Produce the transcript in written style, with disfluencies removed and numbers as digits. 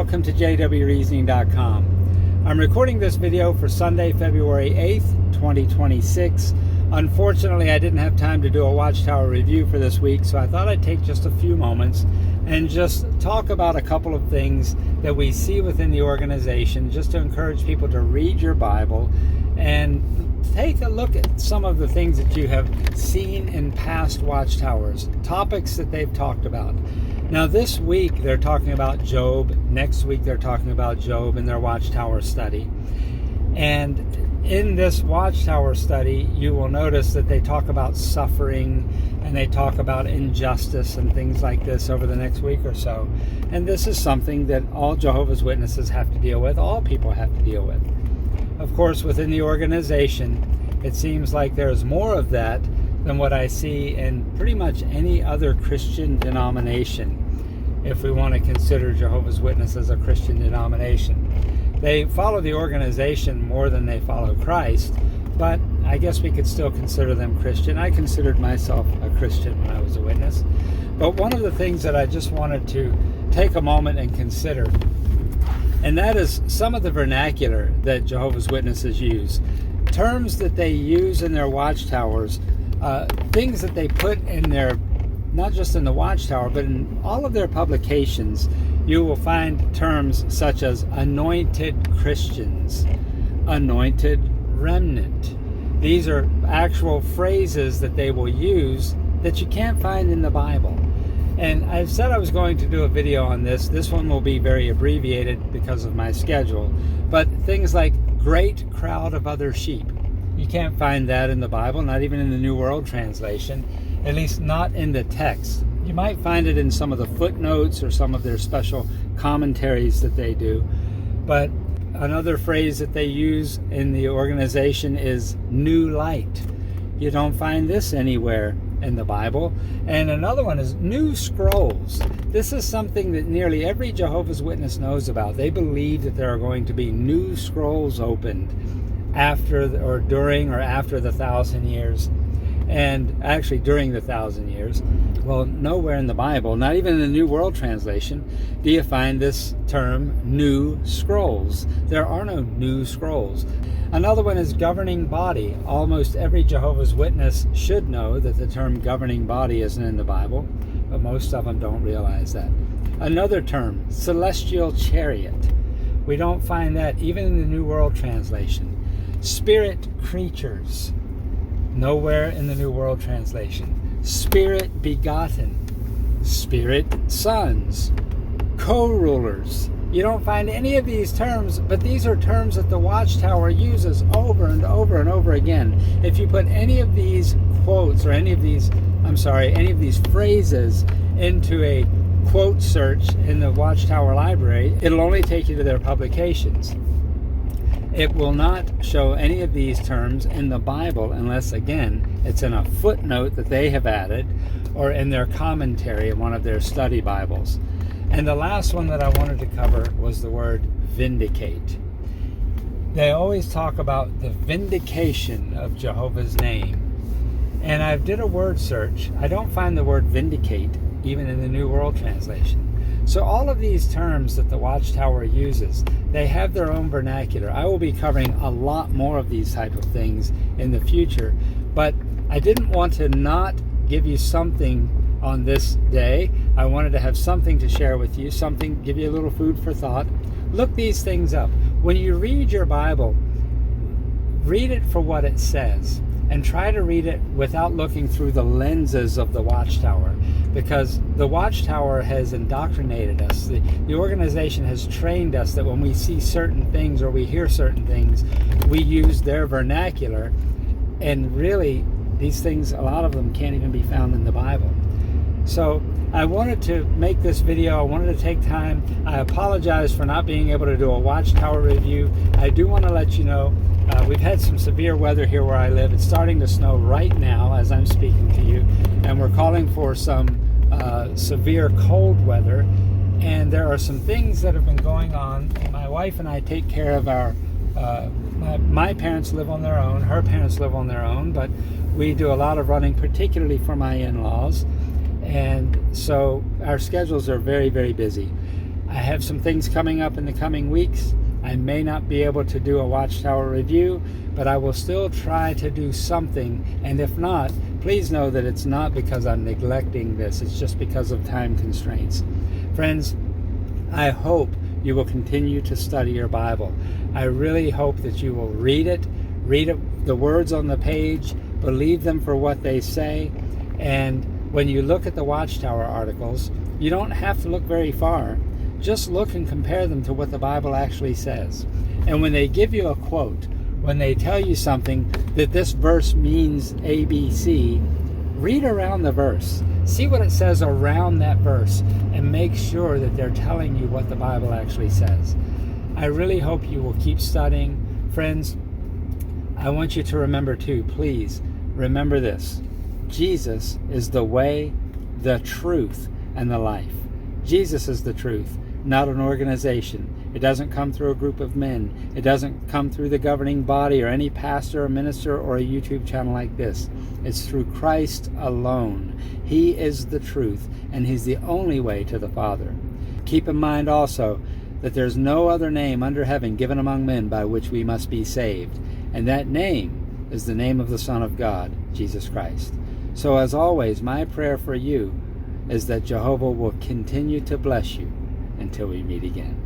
welcome to jwreasoning.com. I'm recording this video for Sunday, February 8th, 2026. Unfortunately, I didn't have time to do a Watchtower review for this week, so I thought I'd take just a few moments and just talk about a couple of things that we see within the organization, just to encourage people to read your Bible and take a look at some of the things that you have seen in past Watchtowers, topics that they've talked about. Now this week they're talking about Job, next week they're talking about Job in their Watchtower study. And in this Watchtower study, you will notice that they talk about suffering and they talk about injustice and things like this over the next week or so. And this is something that all Jehovah's Witnesses have to deal with, all people have to deal with. Of course, within the organization, it seems like there's more of that than what I see in pretty much any other Christian denomination, if we want to consider Jehovah's Witnesses a Christian denomination. They follow the organization more than they follow Christ, but I guess we could still consider them Christian. I considered myself a Christian when I was a witness. But one of the things that I just wanted to take a moment and consider, and that is some of the vernacular that Jehovah's Witnesses use. Terms that they use in their watchtowers, things that they put in their, not just in the Watchtower, but in all of their publications. You will find terms such as anointed Christians, anointed remnant. These are actual phrases that they will use that you can't find in the Bible. And I've said I was going to do a video on this. This one will be very abbreviated because of my schedule. But things like great crowd of other sheep. You can't find that in the Bible, not even in the New World Translation, at least not in the text. You might find it in some of the footnotes or some of their special commentaries that they do. But another phrase that they use in the organization is new light. You don't find this anywhere in the Bible. And another one is new scrolls. This is something that nearly every Jehovah's Witness knows about. They believe that there are going to be new scrolls opened after or during or after the 1,000 years. And actually during the 1,000 years. Well, nowhere in the Bible, not even in the New World Translation, do you find this term new scrolls. There are no new scrolls. Another one is governing body. Almost every Jehovah's Witness should know that the term governing body isn't in the Bible, but most of them don't realize that. Another term, celestial chariot. We don't find that even in the New World Translation. Spirit creatures. Nowhere in the New World Translation. Spirit begotten. Spirit sons. Co-rulers. You don't find any of these terms, but these are terms that the Watchtower uses over and over and over again. If you put any of these quotes or any of these phrases into a quote search in the Watchtower library, it'll only take you to their publications. It will not show any of these terms in the Bible unless, again, it's in a footnote that they have added or in their commentary in one of their study Bibles. And the last one that I wanted to cover was the word vindicate. They always talk about the vindication of Jehovah's name. And I did a word search. I don't find the word vindicate even in the New World Translation. So all of these terms that the Watchtower uses, they have their own vernacular. I will be covering a lot more of these type of things in the future, but I didn't want to not give you something on this day. I wanted to have something to share with you, something, give you a little food for thought. Look these things up. When you read your Bible, read it for what it says, and try to read it without looking through the lenses of the Watchtower, because the Watchtower has indoctrinated us. The organization has trained us that when we see certain things or we hear certain things, we use their vernacular, and really these things, a lot of them can't even be found in the Bible. So I wanted to make this video. I wanted to take time. I apologize for not being able to do a Watchtower review. I do want to let you know we've had some severe weather here where I live. It's starting to snow right now as I'm speaking to you, and we're calling for some severe cold weather. And there are some things that have been going on. My wife and I take care of our my parents live on their own, her parents live on their own, but we do a lot of running, particularly for my in-laws. And so our schedules are very, very busy. I have some things coming up in the coming weeks. I may not be able to do a Watchtower review, but I will still try to do something. And if not, please know that it's not because I'm neglecting this. It's just because of time constraints. Friends, I hope you will continue to study your Bible. I really hope that you will read it, the words on the page, believe them for what they say. And when you look at the Watchtower articles, you don't have to look very far. Just look and compare them to what the Bible actually says. And when they give you a quote, when they tell you something that this verse means ABC, read around the verse. See what it says around that verse and make sure that they're telling you what the Bible actually says. I really hope you will keep studying. Friends, I want you to remember too, please remember this. Jesus is the way, the truth, and the life. Jesus is the truth, not an organization. It doesn't come through a group of men. It doesn't come through the governing body or any pastor or minister or a YouTube channel like this. It's through Christ alone. He is the truth, and He's the only way to the Father. Keep in mind also that there's no other name under heaven given among men by which we must be saved, and that name is the name of the Son of God, Jesus Christ. So as always, my prayer for you is that Jehovah will continue to bless you until we meet again.